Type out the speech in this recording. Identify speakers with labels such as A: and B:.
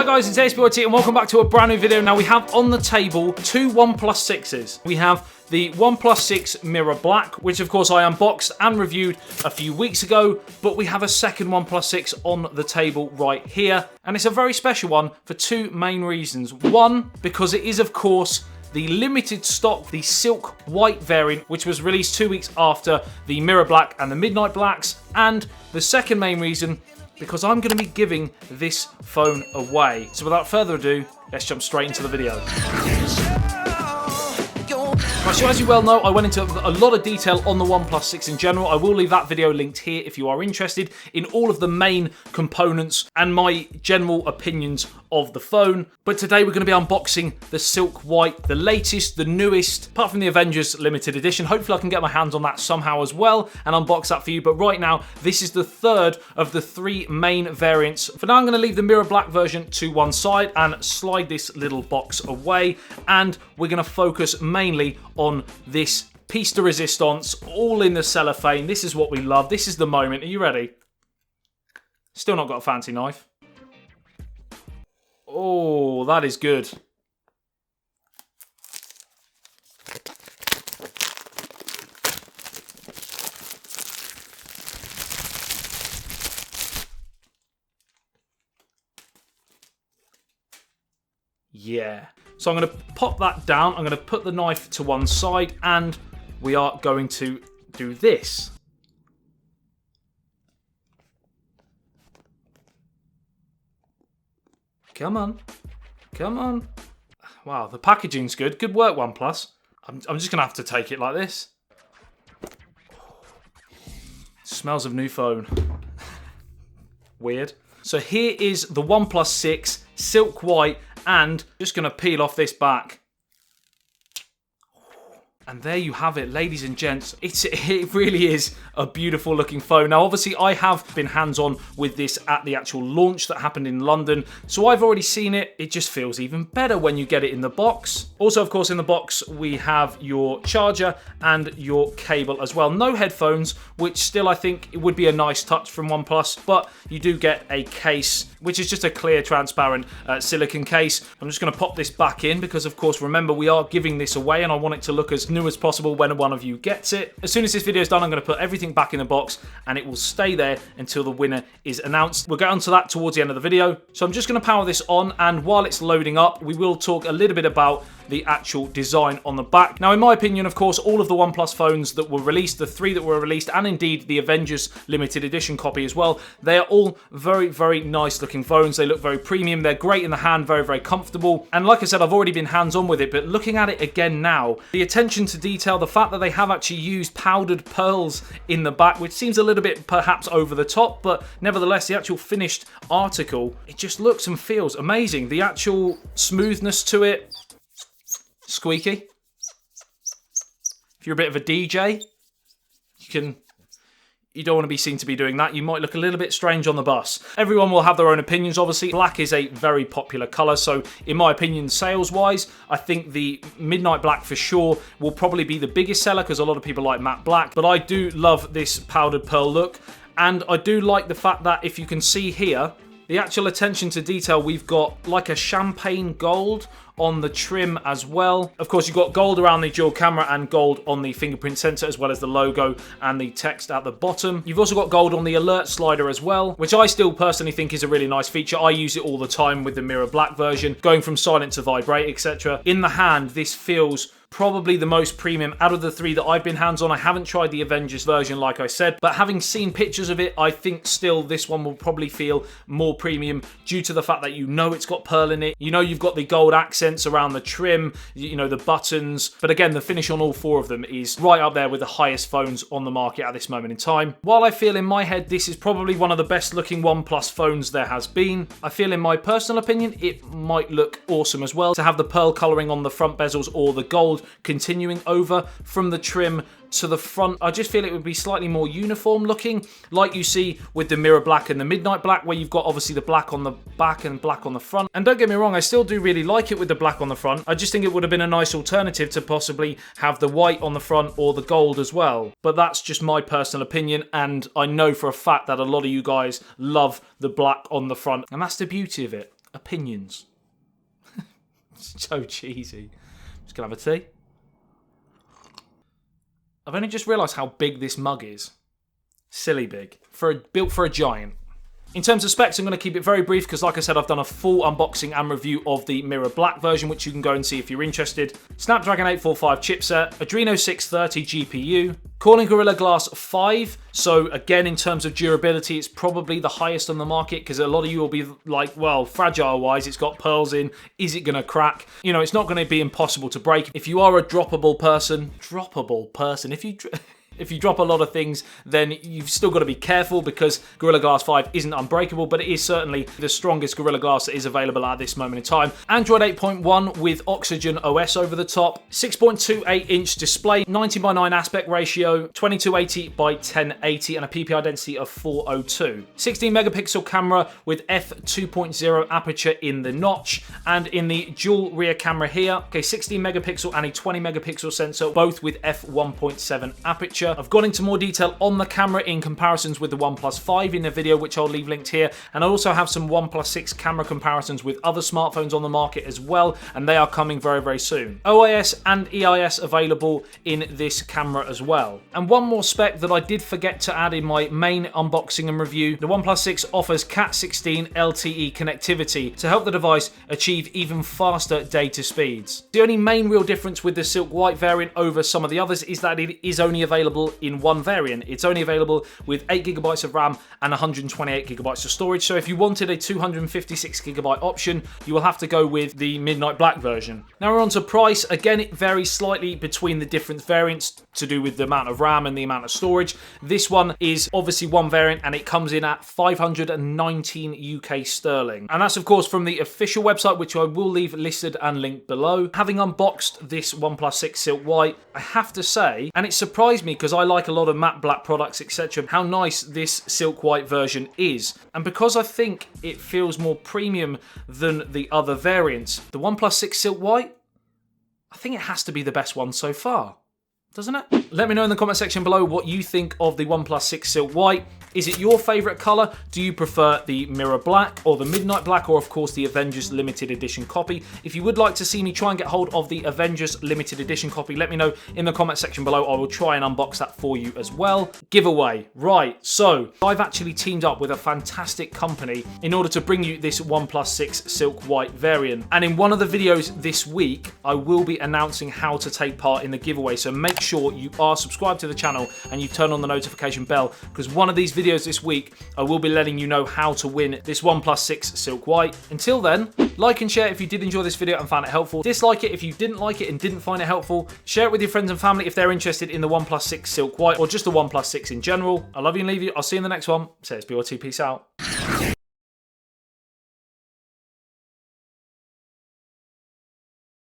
A: guys, it's ASBYT and welcome back to a brand new video. Now we have on the table two OnePlus 6s. We have the OnePlus 6 Mirror Black, which of course I unboxed and reviewed a few weeks ago, but we have a second OnePlus 6 on the table right here, and it's a very special one for two main reasons. One, because it is of course the limited stock, the silk white variant, which was released 2 weeks after the Mirror Black and the Midnight Blacks, and the second main reason, because I'm going to be giving this phone away. So without further ado, let's jump straight into the video. Right, so as you well know, I went into a lot of detail on the OnePlus 6 in general. I will leave that video linked here if you are interested in all of the main components and my general opinions of the phone. But today we're going to be unboxing the Silk White, the latest, the newest, apart from the Avengers limited edition. Hopefully I can get my hands on that somehow as well and unbox that for you. But right now, this is the third of the three main variants. For now, I'm going to leave the Mirror Black version to one side and slide this little box away. And we're going to focus mainly on this piece de resistance, all in the cellophane. This is what we love. This is the moment. Are you ready? Still not got a fancy knife. Oh, that is good. Yeah. So I'm going to pop that down. I'm going to put the knife to one side and we are going to do this. Come on. Come on. Wow, the packaging's good. Good work, OnePlus. I'm just going to have to take it like this. Smells of new phone. Weird. So here is the OnePlus 6 Silk White, and just going to peel off this back. And there you have it, ladies and gents. It really is a beautiful looking phone. Now, obviously, I have been hands-on with this at the actual launch that happened in London. So I've already seen it. It just feels even better when you get it in the box. Also, of course, in the box, we have your charger and your cable as well. No headphones, which still I think it would be a nice touch from OnePlus. But you do get a case, which is just a clear, transparent silicone case. I'm just going to pop this back in because, of course, remember, we are giving this away and I want it to look as new as possible when one of you gets it. As soon as this video is done, I'm going to put everything back in the box and it will stay there until the winner is announced. We'll get onto that towards the end of the video. So I'm just going to power this on, and while it's loading up, we will talk a little bit about the actual design on the back. Now, in my opinion, of course, all of the OnePlus phones that were released, the three that were released, and indeed the Avengers limited edition copy as well, they are all very, very nice looking phones. They look very premium. They're great in the hand, very, very comfortable. And like I said, I've already been hands-on with it, but looking at it again now, the attention to detail, the fact that they have actually used powdered pearls in the back, which seems a little bit perhaps over the top, but nevertheless, the actual finished article, it just looks and feels amazing. The actual smoothness to it, squeaky. If you're a bit of a DJ, you don't want to be seen to be doing that. You might look a little bit strange on the bus. Everyone will have their own opinions, obviously. Black is a very popular colour, so in my opinion, sales-wise, I think the Midnight Black for sure will probably be the biggest seller because a lot of people like matte black, but I do love this powdered pearl look, and I do like the fact that if you can see here, the actual attention to detail, we've got like a champagne gold on the trim as well. Of course, you've got gold around the dual camera and gold on the fingerprint sensor, as well as the logo and the text at the bottom. You've also got gold on the alert slider as well, which I still personally think is a really nice feature. I use it all the time with the Mirror Black version, going from silent to vibrate, etc. In the hand, this feels probably the most premium out of the three that I've been hands-on. I haven't tried the Avengers version, like I said, but having seen pictures of it, I think still this one will probably feel more premium due to the fact that you know it's got pearl in it. You know you've got the gold accents around the trim, you know, the buttons. But again, the finish on all four of them is right up there with the highest phones on the market at this moment in time. While I feel in my head this is probably one of the best looking OnePlus phones there has been, I feel in my personal opinion it might look awesome as well to have the pearl colouring on the front bezels or the gold continuing over from the trim to the front. I just feel it would be slightly more uniform looking, like you see with the Mirror Black and the Midnight Black, where you've got obviously the black on the back and black on the front. And don't get me wrong, I still do really like it with the black on the front. I just think it would have been a nice alternative to possibly have the white on the front or the gold as well. But that's just my personal opinion, and I know for a fact that a lot of you guys love the black on the front, and that's the beauty of it. opinions. So cheesy. Just gonna have a tea. I've only just realised how big this mug is. Silly big. Built for a giant. In terms of specs, I'm going to keep it very brief because, like I said, I've done a full unboxing and review of the Mirror Black version, which you can go and see if you're interested. Snapdragon 845 chipset, Adreno 630 GPU, Corning Gorilla Glass 5. So again, in terms of durability, it's probably the highest on the market because a lot of you will be like, well, fragile-wise, it's got pearls in. Is it going to crack? You know, it's not going to be impossible to break. If you are a droppable person, if you drop a lot of things, then you've still got to be careful because Gorilla Glass 5 isn't unbreakable, but it is certainly the strongest Gorilla Glass that is available at this moment in time. Android 8.1 with Oxygen OS over the top, 6.28-inch display, 90:9 aspect ratio, 2280 by 1080, and a PPI density of 402. 16-megapixel camera with f2.0 aperture in the notch, and in the dual rear camera here, okay, 16-megapixel and a 20-megapixel sensor, both with f1.7 aperture. I've gone into more detail on the camera in comparisons with the OnePlus 5 in a video which I'll leave linked here, and I also have some OnePlus 6 camera comparisons with other smartphones on the market as well, and they are coming very, very soon. OIS and EIS available in this camera as well. And one more spec that I did forget to add in my main unboxing and review, the OnePlus 6 offers Cat16 LTE connectivity to help the device achieve even faster data speeds. The only main real difference with the Silk White variant over some of the others is that it is only available in one variant. It's only available with 8GB of RAM and 128GB of storage. So if you wanted a 256GB option, you will have to go with the Midnight Black version. Now we're on to price. Again, it varies slightly between the different variants to do with the amount of RAM and the amount of storage. This one is obviously one variant and it comes in at 519 UK sterling. And that's of course from the official website, which I will leave listed and linked below. Having unboxed this OnePlus 6 Silk White, I have to say, and it surprised me because I like a lot of matte black products, etc., how nice this Silk White version is. And because I think it feels more premium than the other variants, the OnePlus 6 Silk White, I think it has to be the best one so far, doesn't it? Let me know in the comment section below what you think of the OnePlus 6 Silk White. Is it your favourite colour? Do you prefer the Mirror Black or the Midnight Black, or of course the Avengers Limited Edition copy? If you would like to see me try and get hold of the Avengers Limited Edition copy, let me know in the comment section below. I will try and unbox that for you as well. Giveaway. Right, so I've actually teamed up with a fantastic company in order to bring you this OnePlus 6 Silk White variant. And in one of the videos this week, I will be announcing how to take part in the giveaway. So make sure you are subscribed to the channel and you turn on the notification bell, because one of these videos this week I will be letting you know how to win this OnePlus 6 Silk White. Until then, like and share if you did enjoy this video and found it helpful. Dislike it if you didn't like it and didn't find it helpful. Share it with your friends and family if they're interested in the OnePlus 6 Silk White or just the OnePlus 6 in general. I love you and leave you. I'll see you in the next one. Say it's BYT. Peace out.